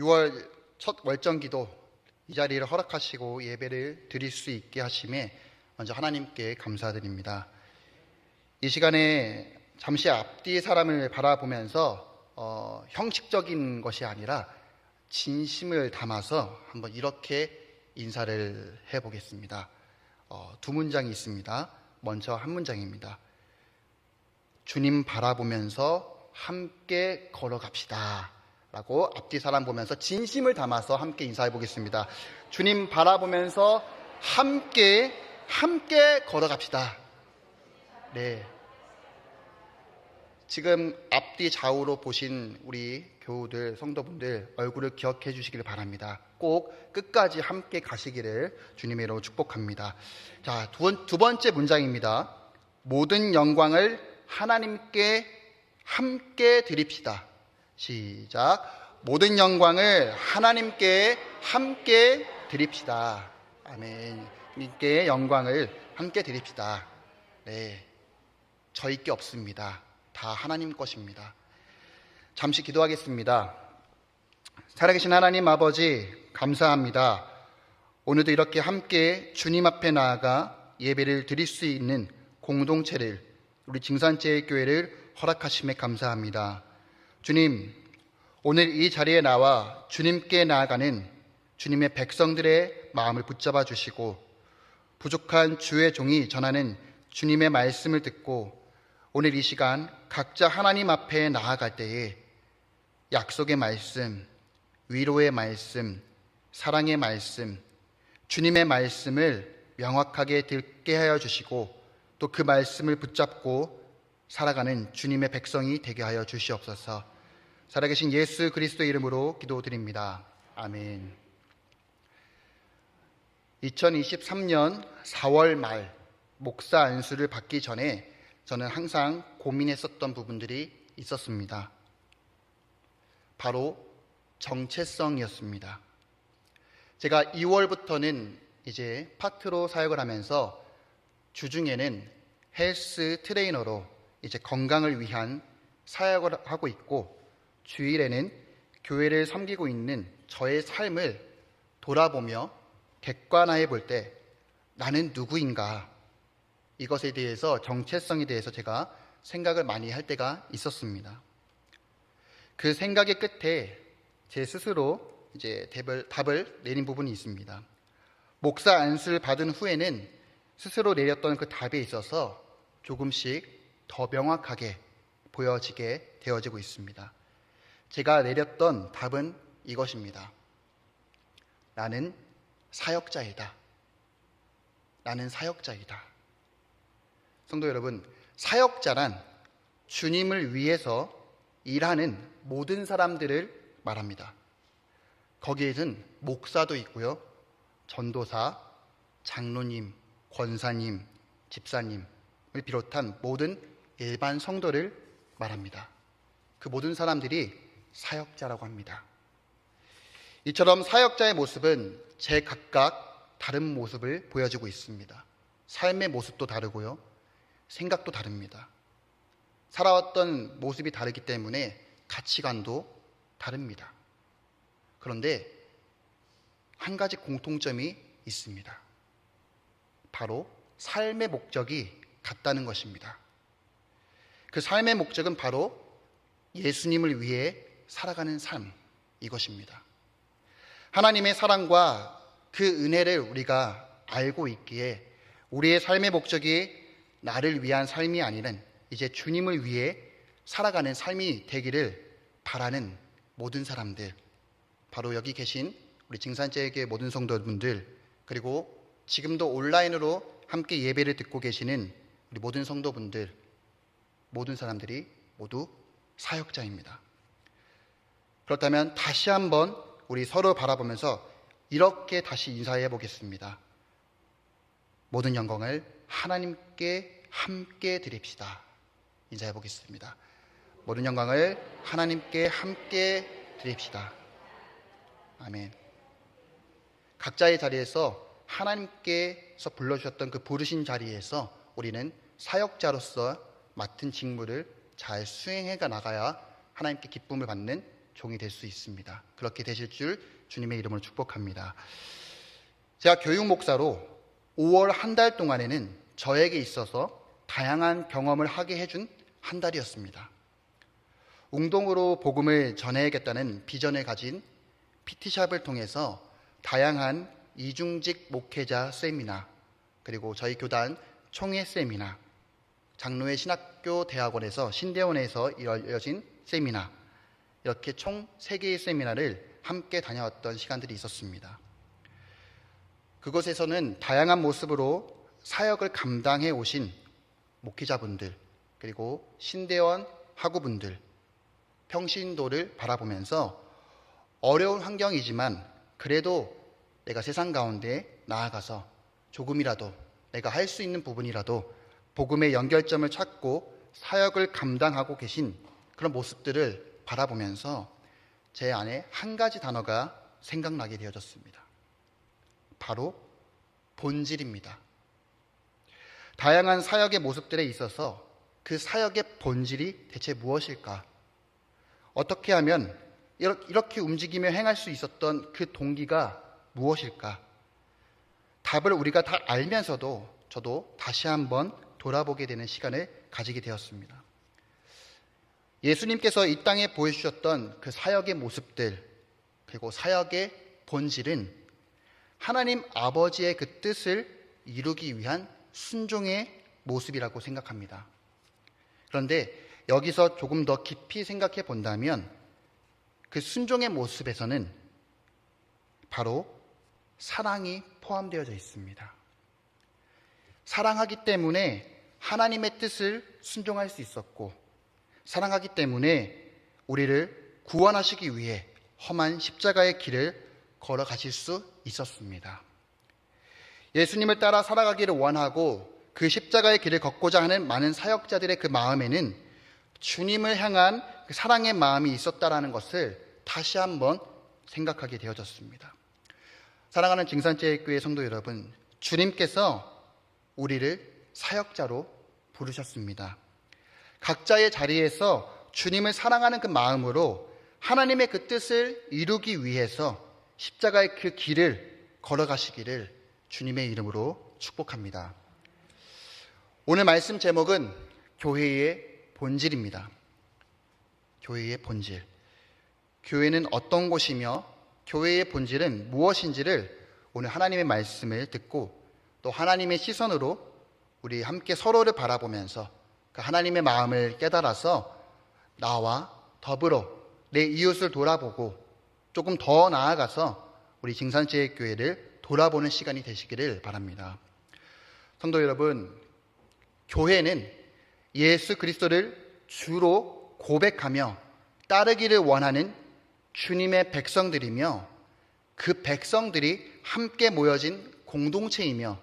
6월 첫 월정기도 이 자리를 허락하시고 예배를 드릴 수 있게 하심에 먼저 하나님께 감사드립니다. 이 시간에 잠시 앞뒤 사람을 바라보면서 형식적인 것이 아니라 진심을 담아서 한번 이렇게 인사를 해보겠습니다. 두 문장이 있습니다. 먼저 한 문장입니다. 주님 바라보면서 함께 걸어갑시다 라고 앞뒤 사람 보면서 진심을 담아서 함께 인사해 보겠습니다. 주님 바라보면서 함께 걸어갑시다. 네. 지금 앞뒤 좌우로 보신 우리 교우들, 성도분들 얼굴을 기억해 주시기를 바랍니다. 꼭 끝까지 함께 가시기를 주님의 이름으로 축복합니다. 자, 두 번째 문장입니다. 모든 영광을 하나님께 함께 드립시다. 시작. 모든 영광을 하나님께 함께 드립시다. 아멘. 님께 영광을 함께 드립시다. 네, 저희 게 없습니다. 다 하나님 것입니다. 잠시 기도하겠습니다. 살아계신 하나님 아버지, 감사합니다. 오늘도 이렇게 함께 주님 앞에 나아가 예배를 드릴 수 있는 공동체를, 우리 징산제일교회를 허락하심에 감사합니다. 주님, 오늘 이 자리에 나와 주님께 나아가는 주님의 백성들의 마음을 붙잡아 주시고, 부족한 주의 종이 전하는 주님의 말씀을 듣고 오늘 이 시간 각자 하나님 앞에 나아갈 때에 약속의 말씀, 위로의 말씀, 사랑의 말씀, 주님의 말씀을 명확하게 듣게 하여 주시고, 또 그 말씀을 붙잡고 살아가는 주님의 백성이 되게 하여 주시옵소서. 살아계신 예수 그리스도의 이름으로 기도드립니다. 아멘. 2023년 4월 말 목사 안수를 받기 전에 저는 항상 고민했었던 부분들이 있었습니다. 바로 정체성이었습니다. 제가 2월부터는 이제 파트로 사역을 하면서 주중에는 헬스 트레이너로 이제 건강을 위한 사역을 하고 있고, 주일에는 교회를 섬기고 있는 저의 삶을 돌아보며 객관화해 볼 때 나는 누구인가, 이것에 대해서, 정체성에 대해서 제가 생각을 많이 할 때가 있었습니다. 그 생각의 끝에 제 스스로 이제 답을 내린 부분이 있습니다. 목사 안수를 받은 후에는 스스로 내렸던 그 답에 있어서 조금씩 더 명확하게 보여지게 되어지고 있습니다. 제가 내렸던 답은 이것입니다. 나는 사역자이다. 나는 사역자이다. 성도 여러분, 사역자란 주님을 위해서 일하는 모든 사람들을 말합니다. 거기에는 목사도 있고요, 전도사, 장로님, 권사님, 집사님을 비롯한 모든 일반 성도를 말합니다. 그 모든 사람들이 사역자라고 합니다. 이처럼 사역자의 모습은 제각각 다른 모습을 보여주고 있습니다. 삶의 모습도 다르고요, 생각도 다릅니다. 살아왔던 모습이 다르기 때문에 가치관도 다릅니다. 그런데 한 가지 공통점이 있습니다. 바로 삶의 목적이 같다는 것입니다. 그 삶의 목적은 바로 예수님을 위해 살아가는 삶, 이것입니다. 하나님의 사랑과 그 은혜를 우리가 알고 있기에 우리의 삶의 목적이 나를 위한 삶이 아니라 이제 주님을 위해 살아가는 삶이 되기를 바라는 모든 사람들, 바로 여기 계신 우리 징산제일교회 모든 성도분들, 그리고 지금도 온라인으로 함께 예배를 듣고 계시는 우리 모든 성도분들, 모든 사람들이 모두 사역자입니다. 그렇다면 다시 한번 우리 서로 바라보면서 이렇게 다시 인사해 보겠습니다. 모든 영광을 하나님께 함께 드립시다. 인사해 보겠습니다. 모든 영광을 하나님께 함께 드립시다. 아멘. 각자의 자리에서 하나님께서 불러주셨던 그 부르신 자리에서 우리는 사역자로서 맡은 직무를 잘 수행해 나가야 하나님께 기쁨을 받는 종이 될 수 있습니다. 그렇게 되실 줄 주님의 이름으로 축복합니다. 제가 교육 목사로 5월 한 달 동안에는 저에게 있어서 다양한 경험을 하게 해준 한 달이었습니다. 웅동으로 복음을 전해야겠다는 비전을 가진 PT샵을 통해서 다양한 이중직 목회자 세미나, 그리고 저희 교단 총회 세미나, 장로회 신학교 대학원에서 신대원에서 이뤄진 세미나, 이렇게 총 3개의 세미나를 함께 다녀왔던 시간들이 있었습니다. 그곳에서는 다양한 모습으로 사역을 감당해 오신 목회자분들, 그리고 신대원 학우분들, 평신도를 바라보면서 어려운 환경이지만 그래도 내가 세상 가운데 나아가서 조금이라도 내가 할 수 있는 부분이라도 복음의 연결점을 찾고 사역을 감당하고 계신 그런 모습들을 바라보면서 제 안에 한 가지 단어가 생각나게 되어졌습니다. 바로 본질입니다. 다양한 사역의 모습들에 있어서 그 사역의 본질이 대체 무엇일까? 어떻게 하면 이렇게 움직이며 행할 수 있었던 그 동기가 무엇일까? 답을 우리가 다 알면서도 저도 다시 한번 돌아보게 되는 시간을 가지게 되었습니다. 예수님께서 이 땅에 보여주셨던 그 사역의 모습들, 그리고 사역의 본질은 하나님 아버지의 그 뜻을 이루기 위한 순종의 모습이라고 생각합니다. 그런데 여기서 조금 더 깊이 생각해 본다면 그 순종의 모습에서는 바로 사랑이 포함되어져 있습니다. 사랑하기 때문에 하나님의 뜻을 순종할 수 있었고, 사랑하기 때문에 우리를 구원하시기 위해 험한 십자가의 길을 걸어가실 수 있었습니다. 예수님을 따라 살아가기를 원하고 그 십자가의 길을 걷고자 하는 많은 사역자들의 그 마음에는 주님을 향한 그 사랑의 마음이 있었다라는 것을 다시 한번 생각하게 되어졌습니다. 사랑하는 증산제일교회 성도 여러분, 주님께서 우리를 사역자로 부르셨습니다. 각자의 자리에서 주님을 사랑하는 그 마음으로 하나님의 그 뜻을 이루기 위해서 십자가의 그 길을 걸어가시기를 주님의 이름으로 축복합니다. 오늘 말씀 제목은 교회의 본질입니다. 교회의 본질. 교회는 어떤 곳이며 교회의 본질은 무엇인지를 오늘 하나님의 말씀을 듣고 또 하나님의 시선으로 우리 함께 서로를 바라보면서 그 하나님의 마음을 깨달아서 나와 더불어 내 이웃을 돌아보고 조금 더 나아가서 우리 증산제일교회를 돌아보는 시간이 되시기를 바랍니다. 성도 여러분, 교회는 예수 그리스도를 주로 고백하며 따르기를 원하는 주님의 백성들이며 그 백성들이 함께 모여진 공동체이며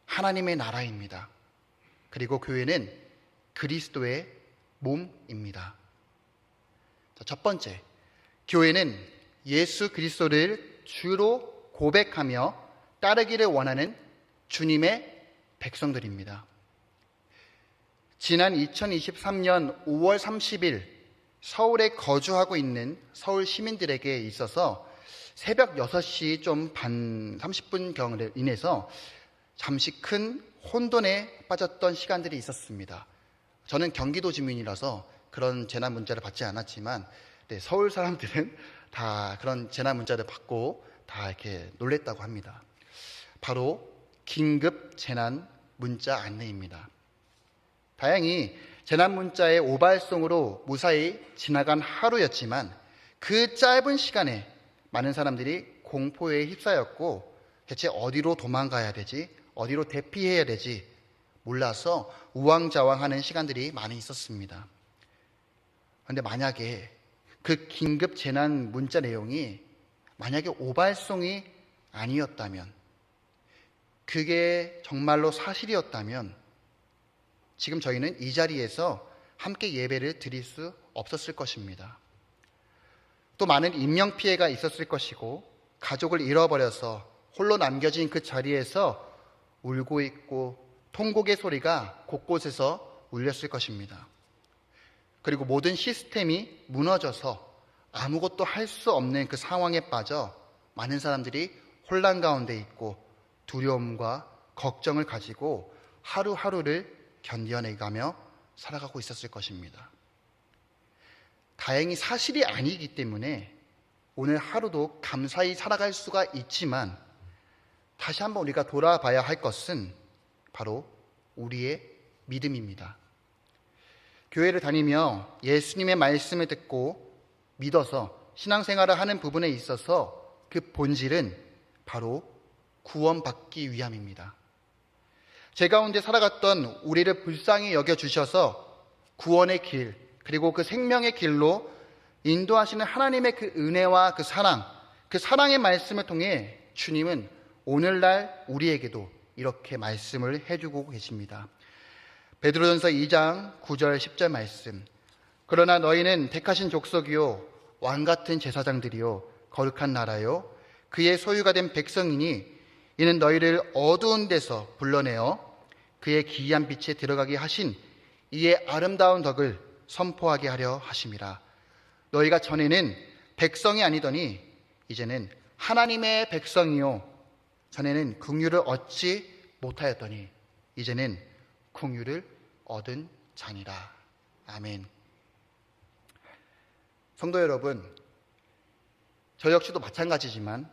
하나님의 나라입니다. 그리고 교회는 그리스도의 몸입니다. 첫 번째, 교회는 예수 그리스도를 주로 고백하며 따르기를 원하는 주님의 백성들입니다. 지난 2023년 5월 30일 서울에 거주하고 있는 서울 시민들에게 있어서 새벽 6시 좀 반 30분경을 인해서 잠시 큰 혼돈에 빠졌던 시간들이 있었습니다. 저는 경기도 주민이라서 그런 재난 문자를 받지 않았지만 서울 사람들은 다 그런 재난 문자를 받고 다 이렇게 놀랬다고 합니다. 바로 긴급 재난 문자 안내입니다. 다행히 재난 문자의 오발송으로 무사히 지나간 하루였지만 그 짧은 시간에 많은 사람들이 공포에 휩싸였고 대체 어디로 도망가야 되지? 어디로 대피해야 되지? 몰라서 우왕좌왕하는 시간들이 많이 있었습니다. 그런데 만약에 그 긴급 재난 문자 내용이 만약에 오발송이 아니었다면, 그게 정말로 사실이었다면 지금 저희는 이 자리에서 함께 예배를 드릴 수 없었을 것입니다. 또 많은 인명피해가 있었을 것이고 가족을 잃어버려서 홀로 남겨진 그 자리에서 울고 있고 통곡의 소리가 곳곳에서 울렸을 것입니다. 그리고 모든 시스템이 무너져서 아무것도 할 수 없는 그 상황에 빠져 많은 사람들이 혼란 가운데 있고 두려움과 걱정을 가지고 하루하루를 견뎌내가며 살아가고 있었을 것입니다. 다행히 사실이 아니기 때문에 오늘 하루도 감사히 살아갈 수가 있지만 다시 한번 우리가 돌아봐야 할 것은 바로 우리의 믿음입니다. 교회를 다니며 예수님의 말씀을 듣고 믿어서 신앙생활을 하는 부분에 있어서 그 본질은 바로 구원받기 위함입니다. 제 가운데 살아갔던 우리를 불쌍히 여겨주셔서 구원의 길, 그리고 그 생명의 길로 인도하시는 하나님의 그 은혜와 그 사랑의 말씀을 통해 주님은 오늘날 우리에게도 이렇게 말씀을 해주고 계십니다. 베드로전서 2장 9절 10절 말씀. 그러나 너희는 택하신 족속이요 왕같은 제사장들이요 거룩한 나라요 그의 소유가 된 백성이니 이는 너희를 어두운 데서 불러내어 그의 기이한 빛에 들어가게 하신 이의 아름다운 덕을 선포하게 하려 하심이라. 너희가 전에는 백성이 아니더니 이제는 하나님의 백성이요 전에는 긍휼을 얻지 못하였더니 이제는 긍휼을 얻은 자니라. 아멘. 성도 여러분, 저 역시도 마찬가지지만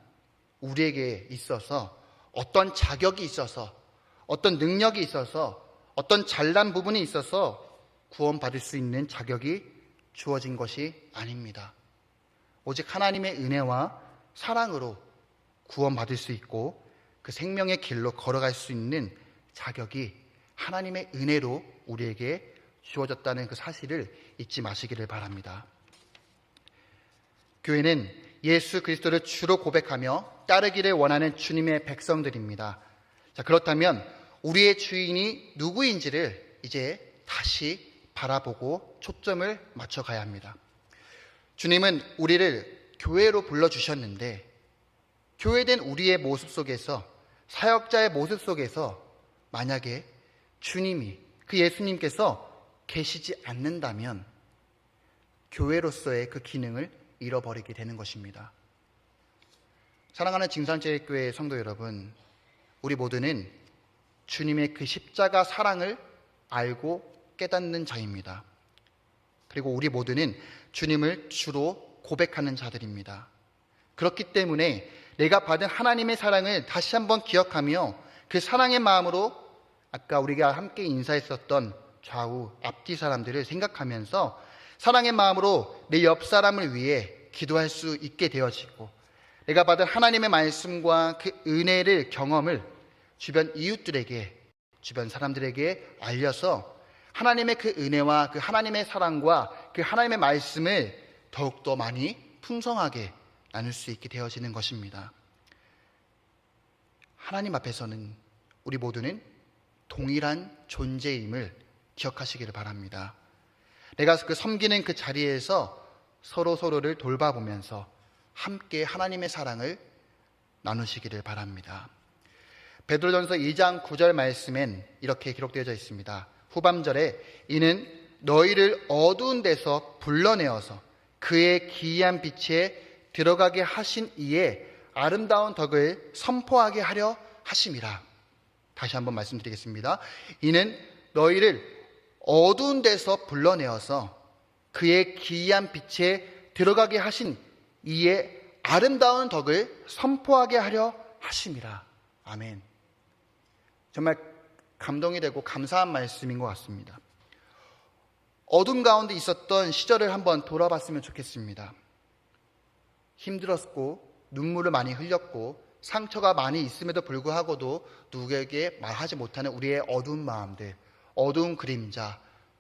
우리에게 있어서 어떤 자격이 있어서 어떤 능력이 있어서 어떤 잘난 부분이 있어서 구원받을 수 있는 자격이 주어진 것이 아닙니다. 오직 하나님의 은혜와 사랑으로 구원받을 수 있고 그 생명의 길로 걸어갈 수 있는 자격이 하나님의 은혜로 우리에게 주어졌다는 그 사실을 잊지 마시기를 바랍니다. 교회는 예수 그리스도를 주로 고백하며 따르기를 원하는 주님의 백성들입니다. 자, 그렇다면 우리의 주인이 누구인지를 이제 다시 바라보고 초점을 맞춰가야 합니다. 주님은 우리를 교회로 불러주셨는데 교회된 우리의 모습 속에서, 사역자의 모습 속에서 만약에 주님이, 그 예수님께서 계시지 않는다면 교회로서의 그 기능을 잃어버리게 되는 것입니다. 사랑하는 징산제일교회 성도 여러분, 우리 모두는 주님의 그 십자가 사랑을 알고 깨닫는 자입니다. 그리고 우리 모두는 주님을 주로 고백하는 자들입니다. 그렇기 때문에 내가 받은 하나님의 사랑을 다시 한번 기억하며 그 사랑의 마음으로 아까 우리가 함께 인사했었던 좌우 앞뒤 사람들을 생각하면서 사랑의 마음으로 내 옆 사람을 위해 기도할 수 있게 되어지고 내가 받은 하나님의 말씀과 그 은혜를 경험을 주변 이웃들에게, 주변 사람들에게 알려서 하나님의 그 은혜와 그 하나님의 사랑과 그 하나님의 말씀을 더욱더 많이 풍성하게 나눌 수 있게 되어지는 것입니다. 하나님 앞에서는 우리 모두는 동일한 존재임을 기억하시기를 바랍니다. 내가 그 섬기는 그 자리에서 서로를 돌봐보면서 함께 하나님의 사랑을 나누시기를 바랍니다. 베드로전서 2장 9절 말씀엔 이렇게 기록되어져 있습니다. 후반절에 이는 너희를 어두운 데서 불러내어서 그의 기이한 빛에 들어가게 하신 이의 아름다운 덕을 선포하게 하려 하심이라. 다시 한번 말씀드리겠습니다. 이는 너희를 어두운 데서 불러내어서 그의 기이한 빛에 들어가게 하신 이의 아름다운 덕을 선포하게 하려 하심이라. 아멘. 정말 감동이 되고 감사한 말씀인 것 같습니다. 어둠 가운데 있었던 시절을 한번 돌아봤으면 좋겠습니다. 힘들었고 눈물을 많이 흘렸고 상처가 많이 있음에도 불구하고도 누구에게 말하지 못하는 우리의 어두운 마음들, 어두운 그림자,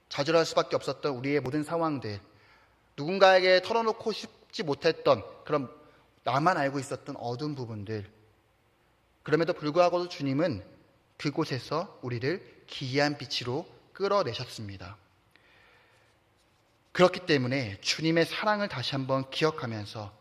좌절할 수밖에 없었던 우리의 모든 상황들, 누군가에게 털어놓고 싶지 못했던 그런 나만 알고 있었던 어두운 부분들, 그럼에도 불구하고도 주님은 그곳에서 우리를 기이한 빛으로 끌어내셨습니다. 그렇기 때문에 주님의 사랑을 다시 한번 기억하면서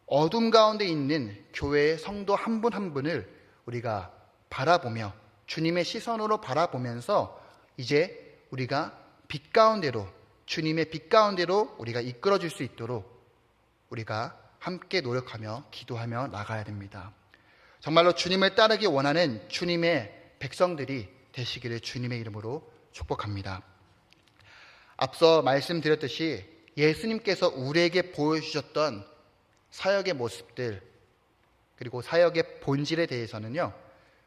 어둠 가운데 있는 교회의 성도 한 분 한 분을 우리가 바라보며 주님의 시선으로 바라보면서 이제 우리가 빛 가운데로, 주님의 빛 가운데로 우리가 이끌어질 수 있도록 우리가 함께 노력하며 기도하며 나가야 됩니다. 정말로 주님을 따르기 원하는 주님의 백성들이 되시기를 주님의 이름으로 축복합니다. 앞서 말씀드렸듯이 예수님께서 우리에게 보여주셨던 사역의 모습들, 그리고 사역의 본질에 대해서는요,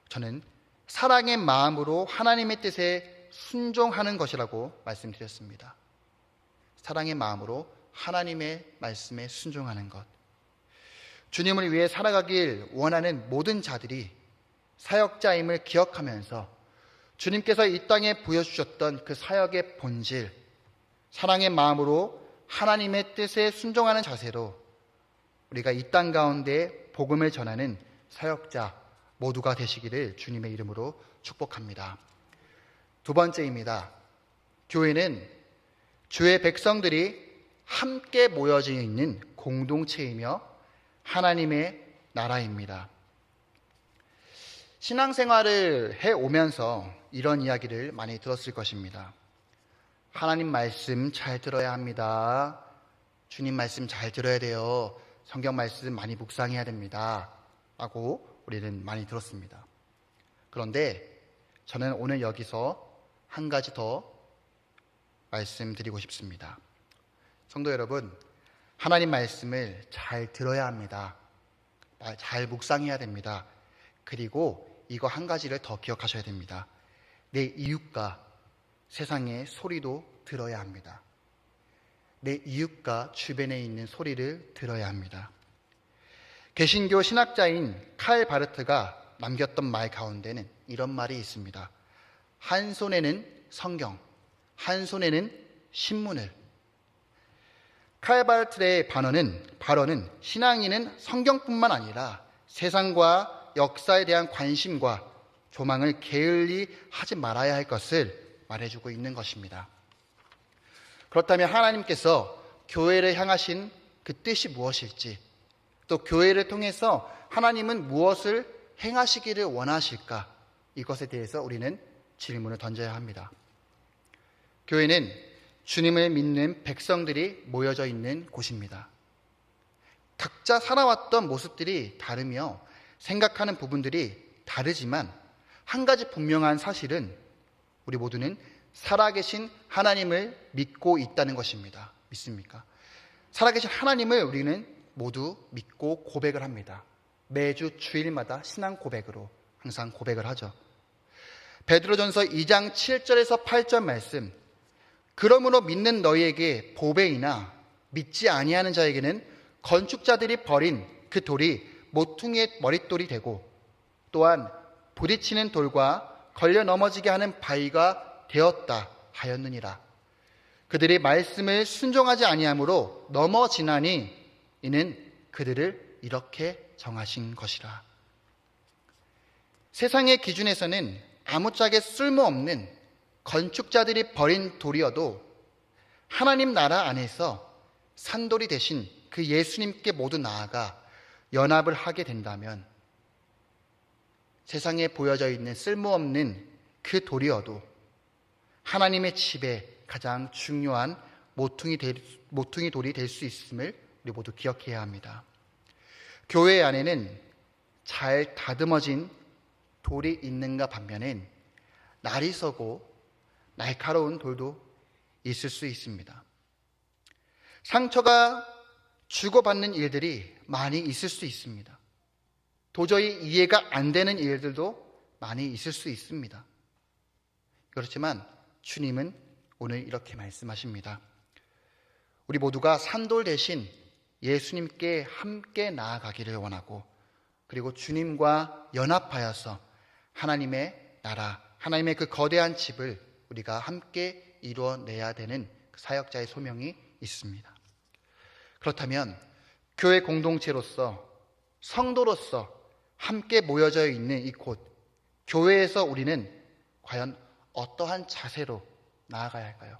저는 사랑의 마음으로 하나님의 뜻에 순종하는 것이라고 말씀드렸습니다. 사랑의 마음으로 하나님의 말씀에 순종하는 것. 주님을 위해 살아가길 원하는 모든 자들이 사역자임을 기억하면서 주님께서 이 땅에 보여주셨던 그 사역의 본질, 사랑의 마음으로 하나님의 뜻에 순종하는 자세로 우리가 이 땅 가운데 복음을 전하는 사역자 모두가 되시기를 주님의 이름으로 축복합니다. 두 번째입니다. 교회는 주의 백성들이 함께 모여져 있는 공동체이며 하나님의 나라입니다. 신앙생활을 해오면서 이런 이야기를 많이 들었을 것입니다. 하나님 말씀 잘 들어야 합니다. 주님 말씀 잘 들어야 돼요. 성경 말씀 많이 묵상해야 됩니다. 라고 우리는 많이 들었습니다. 그런데 저는 오늘 여기서 한 가지 더 말씀드리고 싶습니다. 성도 여러분, 하나님 말씀을 잘 들어야 합니다. 잘 묵상해야 됩니다. 그리고 이거 한 가지를 더 기억하셔야 됩니다. 내 이웃과 세상의 소리도 들어야 합니다. 내 이웃과 주변에 있는 소리를 들어야 합니다. 개신교 신학자인 칼 바르트가 남겼던 말 가운데는 이런 말이 있습니다. 한 손에는 성경, 한 손에는 신문을. 칼 바르트의 발언은 신앙인은 성경뿐만 아니라 세상과 역사에 대한 관심과 조망을 게을리 하지 말아야 할 것을 말해주고 있는 것입니다. 그렇다면 하나님께서 교회를 향하신 그 뜻이 무엇일지, 또 교회를 통해서 하나님은 무엇을 행하시기를 원하실까, 이것에 대해서 우리는 질문을 던져야 합니다. 교회는 주님을 믿는 백성들이 모여져 있는 곳입니다. 각자 살아왔던 모습들이 다르며 생각하는 부분들이 다르지만 한 가지 분명한 사실은 우리 모두는 살아계신 하나님을 믿고 있다는 것입니다. 믿습니까? 살아계신 하나님을 우리는 모두 믿고 고백을 합니다. 매주 주일마다 신앙 고백으로 항상 고백을 하죠. 베드로전서 2장 7절에서 8절 말씀, 그러므로 믿는 너희에게 보배이나 믿지 아니하는 자에게는 건축자들이 버린 그 돌이 모퉁이의 머릿돌이 되고 또한 부딪히는 돌과 걸려 넘어지게 하는 바위가 되었다 하였느니라. 그들이 말씀을 순종하지 아니하므로 넘어지나니 이는 그들을 이렇게 정하신 것이라. 세상의 기준에서는 아무짝에 쓸모없는 건축자들이 버린 돌이어도 하나님 나라 안에서 산돌이 되신 그 예수님께 모두 나아가 연합을 하게 된다면 세상에 보여져 있는 쓸모없는 그 돌이어도 하나님의 집에 가장 중요한 모퉁이 돌이 될 수 있음을 우리 모두 기억해야 합니다. 교회 안에는 잘 다듬어진 돌이 있는가 반면엔 날이 서고 날카로운 돌도 있을 수 있습니다. 상처가 주고받는 일들이 많이 있을 수 있습니다. 도저히 이해가 안 되는 일들도 많이 있을 수 있습니다. 그렇지만 주님은 오늘 이렇게 말씀하십니다. 우리 모두가 산돌 대신 예수님께 함께 나아가기를 원하고 그리고 주님과 연합하여서 하나님의 나라, 하나님의 그 거대한 집을 우리가 함께 이루어내야 되는 사역자의 소명이 있습니다. 그렇다면 교회 공동체로서 성도로서 함께 모여져 있는 이곳 교회에서 우리는 과연 어떠한 자세로 나아가야 할까요?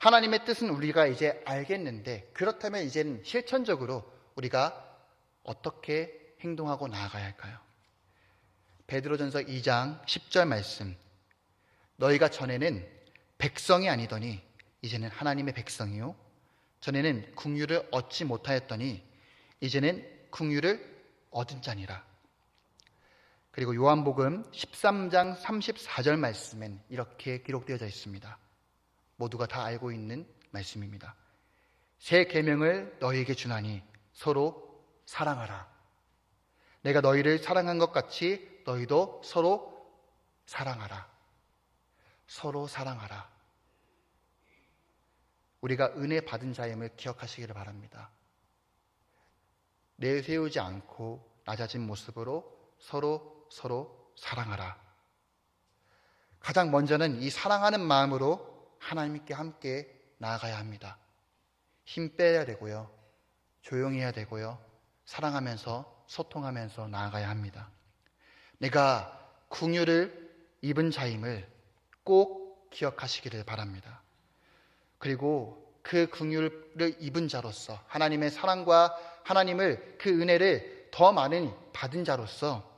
하나님의 뜻은 우리가 이제 알겠는데 그렇다면 이제는 실천적으로 우리가 어떻게 행동하고 나아가야 할까요? 베드로전서 2장 10절 말씀, 너희가 전에는 백성이 아니더니 이제는 하나님의 백성이요 전에는 긍휼을 얻지 못하였더니 이제는 긍휼을 얻은 자니라. 그리고 요한복음 13장 34절 말씀엔 이렇게 기록되어져 있습니다. 모두가 다 알고 있는 말씀입니다. 새 계명을 너희에게 주나니 서로 사랑하라. 내가 너희를 사랑한 것 같이 너희도 서로 사랑하라. 서로 사랑하라. 우리가 은혜 받은 자임을 기억하시기를 바랍니다. 내세우지 않고 낮아진 모습으로 서로 사랑하라. 가장 먼저는 이 사랑하는 마음으로 하나님께 함께 나아가야 합니다. 힘 빼야 되고요. 조용히 해야 되고요. 사랑하면서 소통하면서 나아가야 합니다. 내가 긍휼을 입은 자임을 꼭 기억하시기를 바랍니다. 그리고 그 긍휼을 입은 자로서 하나님의 사랑과 하나님을 그 은혜를 더 많이 받은 자로서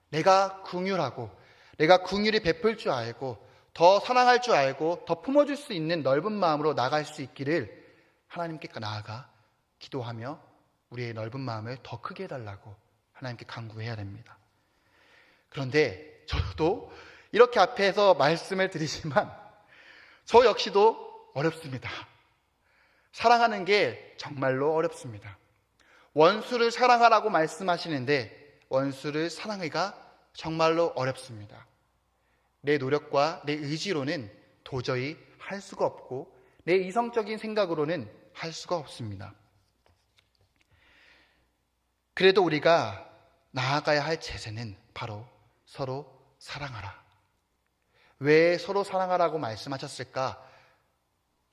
내가 긍휼하고 내가 긍휼히 베풀 줄 알고 더 사랑할 줄 알고 더 품어줄 수 있는 넓은 마음으로 나아갈 수 있기를 하나님께 나아가 기도하며 우리의 넓은 마음을 더 크게 해달라고 하나님께 간구해야 됩니다. 그런데 저도 이렇게 앞에서 말씀을 드리지만 저 역시도 어렵습니다. 사랑하는 게 정말로 어렵습니다. 원수를 사랑하라고 말씀하시는데 원수를 사랑하기가 정말로 어렵습니다. 내 노력과 내 의지로는 도저히 할 수가 없고 내 이성적인 생각으로는 할 수가 없습니다. 그래도 우리가 나아가야 할 제재는 바로 서로 사랑하라. 왜 서로 사랑하라고 말씀하셨을까?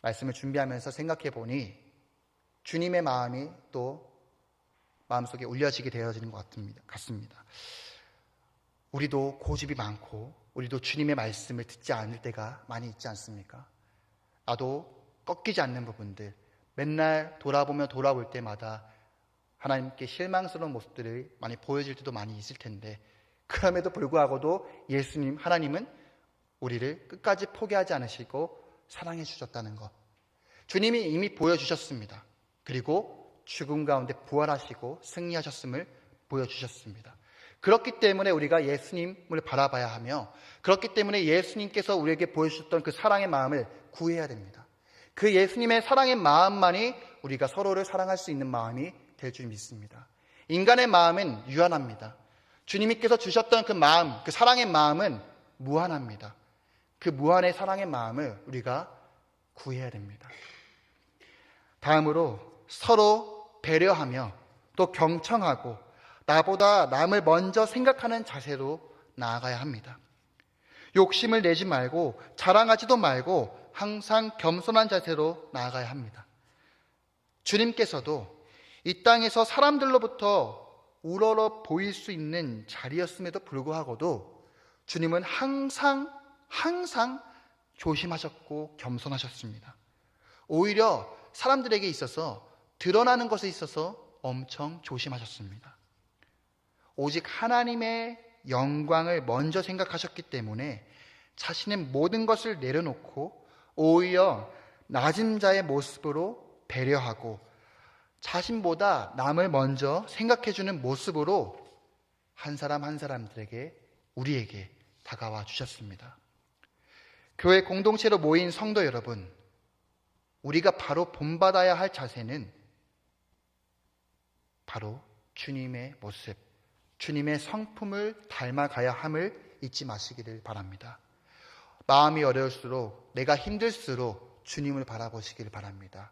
말씀을 준비하면서 생각해 보니 주님의 마음이 또 마음속에 울려지게 되어지는 것 같습니다. 우리도 고집이 많고 우리도 주님의 말씀을 듣지 않을 때가 많이 있지 않습니까? 나도 꺾이지 않는 부분들, 맨날 돌아보며 돌아볼 때마다 하나님께 실망스러운 모습들을 많이 보여질 때도 많이 있을 텐데 그럼에도 불구하고도 예수님, 하나님은 우리를 끝까지 포기하지 않으시고 사랑해 주셨다는 것. 주님이 이미 보여주셨습니다. 그리고 죽음 가운데 부활하시고 승리하셨음을 보여주셨습니다. 그렇기 때문에 우리가 예수님을 바라봐야 하며 그렇기 때문에 예수님께서 우리에게 보여주셨던 그 사랑의 마음을 구해야 됩니다. 그 예수님의 사랑의 마음만이 우리가 서로를 사랑할 수 있는 마음이 될 줄 믿습니다. 인간의 마음은 유한합니다. 주님께서 주셨던 그 마음, 그 사랑의 마음은 무한합니다. 그 무한의 사랑의 마음을 우리가 구해야 됩니다. 다음으로 서로 배려하며 또 경청하고 나보다 남을 먼저 생각하는 자세로 나아가야 합니다. 욕심을 내지 말고 자랑하지도 말고 항상 겸손한 자세로 나아가야 합니다. 주님께서도 이 땅에서 사람들로부터 우러러 보일 수 있는 자리였음에도 불구하고도 주님은 항상 조심하셨고 겸손하셨습니다. 오히려 사람들에게 있어서 드러나는 것에 있어서 엄청 조심하셨습니다. 오직 하나님의 영광을 먼저 생각하셨기 때문에 자신의 모든 것을 내려놓고 오히려 낮은 자의 모습으로 배려하고 자신보다 남을 먼저 생각해주는 모습으로 한 사람 한 사람들에게 우리에게 다가와 주셨습니다. 교회 공동체로 모인 성도 여러분, 우리가 바로 본받아야 할 자세는 바로 주님의 모습, 주님의 성품을 닮아가야 함을 잊지 마시기를 바랍니다. 마음이 어려울수록, 내가 힘들수록 주님을 바라보시기를 바랍니다.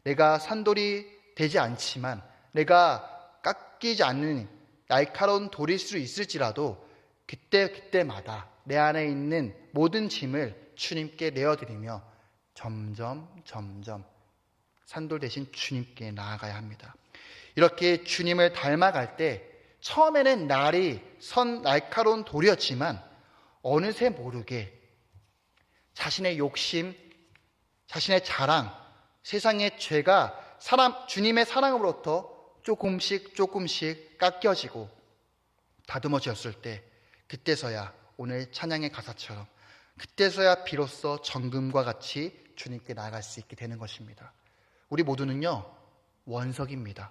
내가 산돌이 되지 않지만, 내가 깎이지 않는 날카로운 돌일 수 있을지라도 그때마다 내 안에 있는 모든 짐을 주님께 내어드리며 점점 산돌 대신 주님께 나아가야 합니다. 이렇게 주님을 닮아갈 때 처음에는 날이 선 날카로운 돌이었지만 어느새 모르게 자신의 욕심, 자신의 자랑, 세상의 죄가 주님의 사랑으로부터 조금씩 깎여지고 다듬어졌을 때 그때서야 오늘 찬양의 가사처럼 그때서야 비로소 정금과 같이 주님께 나아갈 수 있게 되는 것입니다. 우리 모두는요, 원석입니다.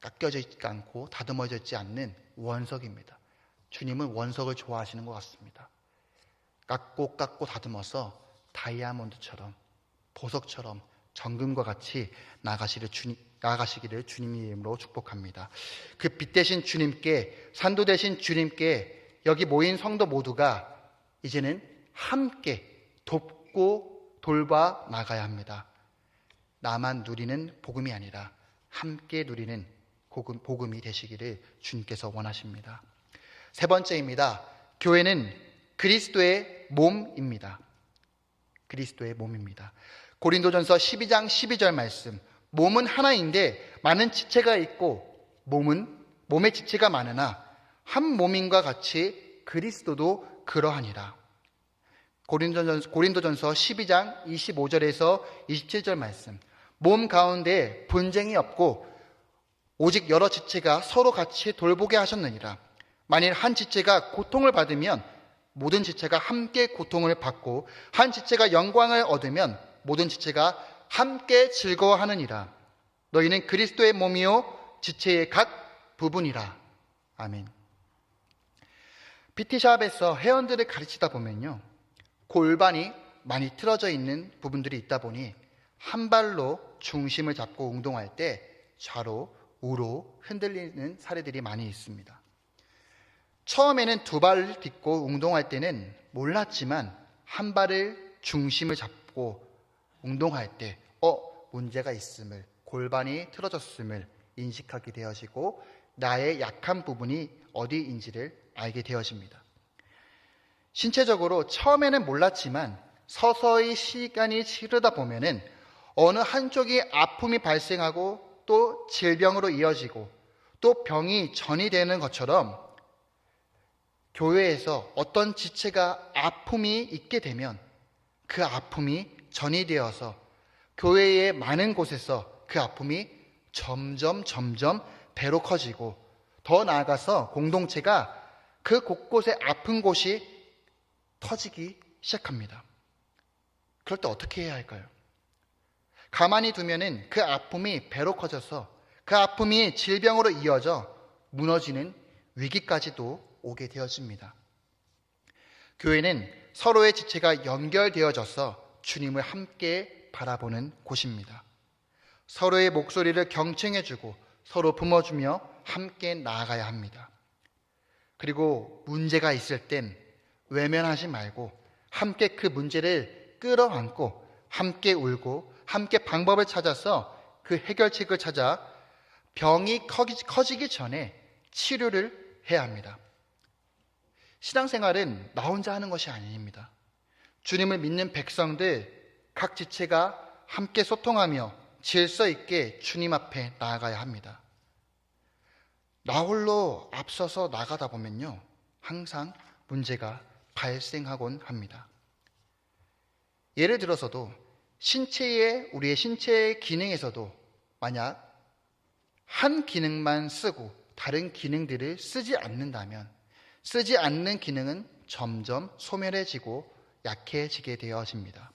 깎여져 있지 않고 다듬어져 있지 않는 원석입니다. 주님은 원석을 좋아하시는 것 같습니다. 깎고 다듬어서 다이아몬드처럼, 보석처럼 정금과 같이 나아가시기를 주님의 이름으로 축복합니다. 그 빛 대신 주님께, 산도 대신 주님께 여기 모인 성도 모두가 이제는 함께 돕고 돌봐 나가야 합니다. 나만 누리는 복음이 아니라 함께 누리는 복음이 되시기를 주님께서 원하십니다. 세 번째입니다. 교회는 그리스도의 몸입니다. 그리스도의 몸입니다. 고린도전서 12장 12절 말씀, 몸은 하나인데 많은 지체가 있고 몸의 지체가 많으나 한 몸인과 같이 그리스도도 그러하니라. 고린도전서 12장 25절에서 27절 말씀, 몸 가운데 분쟁이 없고 오직 여러 지체가 서로 같이 돌보게 하셨느니라. 만일 한 지체가 고통을 받으면 모든 지체가 함께 고통을 받고 한 지체가 영광을 얻으면 모든 지체가 함께 즐거워하느니라. 너희는 그리스도의 몸이요 지체의 각 부분이라. 아멘. PT샵에서 회원들을 가르치다 보면요, 골반이 많이 틀어져 있는 부분들이 있다 보니 한 발로 중심을 잡고 운동할 때 좌로 우로 흔들리는 사례들이 많이 있습니다. 처음에는 두 발을 딛고 운동할 때는 몰랐지만 한 발을 중심을 잡고 운동할 때 문제가 있음을, 골반이 틀어졌음을 인식하게 되어지고 나의 약한 부분이 어디인지를 알게 되어집니다. 신체적으로 처음에는 몰랐지만 서서히 시간이 흐르다 보면은 어느 한쪽이 아픔이 발생하고 또 질병으로 이어지고 또 병이 전이되는 것처럼 교회에서 어떤 지체가 아픔이 있게 되면 그 아픔이 전이되어서 교회의 많은 곳에서 그 아픔이 점점 배로 커지고 더 나아가서 공동체가 그 곳곳에 아픈 곳이 터지기 시작합니다. 그럴 때 어떻게 해야 할까요? 가만히 두면은 그 아픔이 배로 커져서 그 아픔이 질병으로 이어져 무너지는 위기까지도 오게 되어집니다. 교회는 서로의 지체가 연결되어져서 주님을 함께 바라보는 곳입니다. 서로의 목소리를 경청해주고 서로 품어주며 함께 나아가야 합니다. 그리고 문제가 있을 땐 외면하지 말고 함께 그 문제를 끌어안고 함께 울고 함께 방법을 찾아서 그 해결책을 찾아 병이 커지기 전에 치료를 해야 합니다. 신앙생활은 나 혼자 하는 것이 아닙니다. 주님을 믿는 백성들 각 지체가 함께 소통하며 질서 있게 주님 앞에 나아가야 합니다. 나 홀로 앞서서 나가다 보면요, 항상 문제가 발생하곤 합니다. 예를 들어서도 우리의 신체의 기능에서도 만약 한 기능만 쓰고 다른 기능들을 쓰지 않는다면 쓰지 않는 기능은 점점 소멸해지고 약해지게 되어집니다.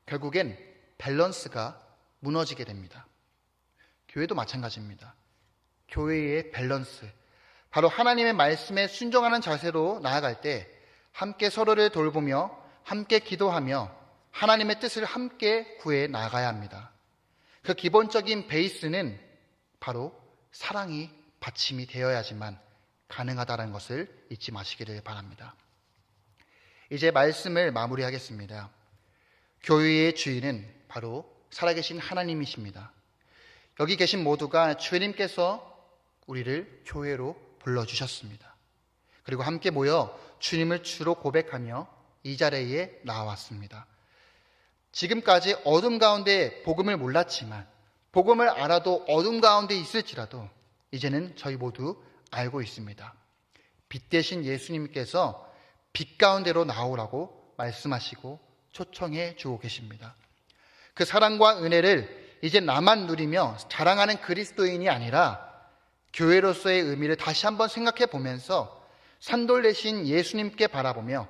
결국엔 밸런스가 무너지게 됩니다. 교회도 마찬가지입니다. 교회의 밸런스, 바로 하나님의 말씀에 순종하는 자세로 나아갈 때 함께 서로를 돌보며 함께 기도하며 하나님의 뜻을 함께 구해 나가야 합니다. 그 기본적인 베이스는 바로 사랑이 받침이 되어야지만 가능하다는 것을 잊지 마시기를 바랍니다. 이제 말씀을 마무리하겠습니다. 교회의 주인은 바로 살아계신 하나님이십니다. 여기 계신 모두가 주님께서 우리를 교회로 불러주셨습니다. 그리고 함께 모여 주님을 주로 고백하며 이 자리에 나왔습니다. 지금까지 어둠 가운데 복음을 몰랐지만 복음을 알아도 어둠 가운데 있을지라도 이제는 저희 모두 알고 있습니다. 빛 대신 예수님께서 빛 가운데로 나오라고 말씀하시고 초청해 주고 계십니다. 그 사랑과 은혜를 이제 나만 누리며 자랑하는 그리스도인이 아니라 교회로서의 의미를 다시 한번 생각해 보면서 산돌 대신 예수님께 바라보며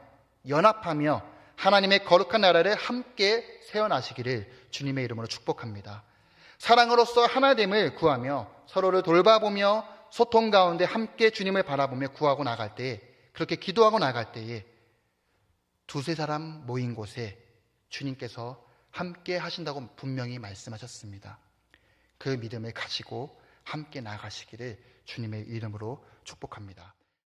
연합하며 하나님의 거룩한 나라를 함께 세워나시기를 주님의 이름으로 축복합니다. 사랑으로서 하나됨을 구하며 서로를 돌봐보며 소통 가운데 함께 주님을 바라보며 구하고 나갈 때, 그렇게 기도하고 나갈 때에 두세 사람 모인 곳에 주님께서 함께 하신다고 분명히 말씀하셨습니다. 그 믿음을 가지고 함께 나가시기를 주님의 이름으로 축복합니다.